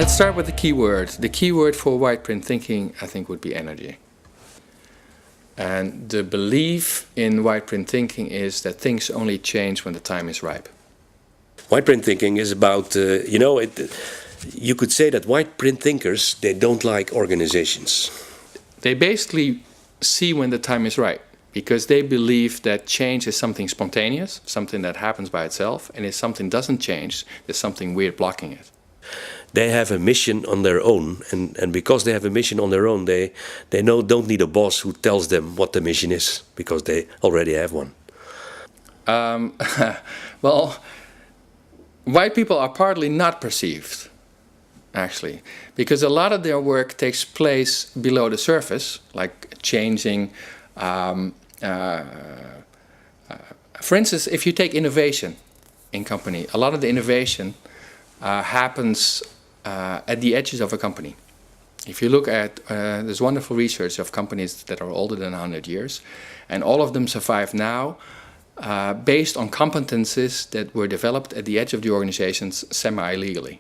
Let's start with the key word. The key word for Whiteprint thinking, I think, would be energy. And the belief in Whiteprint thinking is that things only change when the time is ripe. Whiteprint thinking is about, you could say that Whiteprint thinkers, they don't like organizations. They basically see when the time is right, because they believe that change is something spontaneous, something that happens by itself, and if something doesn't change, there's something weird blocking it. They have a mission on their own, and because they have a mission on their own, they don't need a boss who tells them what the mission is, because they already have one. Well, white people are partly not perceived, actually, because a lot of their work takes place below the surface, like changing. For instance, if you take innovation in company, a lot of the innovation happens at the edges of a company. If you look at, there's wonderful research of companies that are older than 100 years, and all of them survive now based on competences that were developed at the edge of the organizations semi-illegally.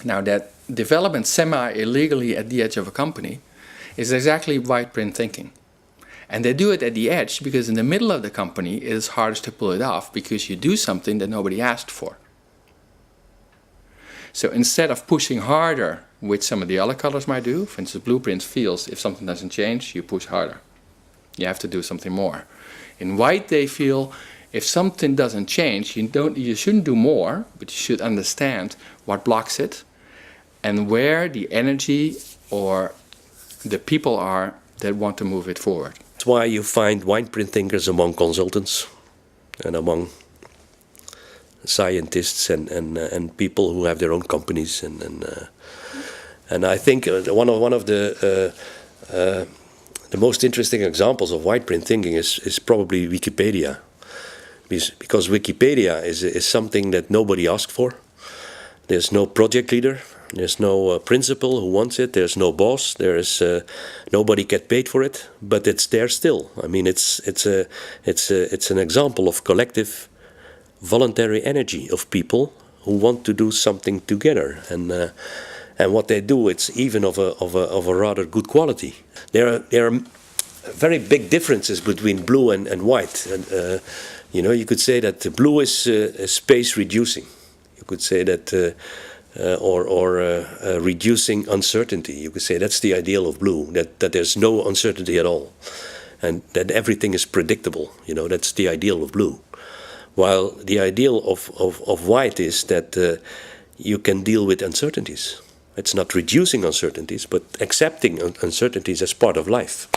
Now, that development semi-illegally at the edge of a company is exactly Whiteprint thinking. And they do it at the edge because in the middle of the company it is hardest to pull it off, because you do something that nobody asked for. So instead of pushing harder, which some of the other colors might do, for instance, blueprint feels if something doesn't change, you push harder. You have to do something more. In white, they feel if something doesn't change, you shouldn't do more, but you should understand what blocks it and where the energy or the people are that want to move it forward. That's why you find Whiteprint thinkers among consultants and among scientists and people who have their own companies, and I think one of the most interesting examples of Whiteprint thinking is probably Wikipedia, because Wikipedia is something that nobody asked for. There's no project leader, there's no principal who wants it, there's no boss, there is nobody get paid for it, but it's there still. I mean, it's an example of collective voluntary energy of people who want to do something together, and what they do, it's even of a rather good quality. There are very big differences between blue and white, and you could say that the blue is space reducing. You could say that reducing uncertainty. You could say that's the ideal of blue, that there's no uncertainty at all, and that everything is predictable. That's the ideal of blue. While the ideal of white is that you can deal with uncertainties. It's not reducing uncertainties, but accepting uncertainties as part of life.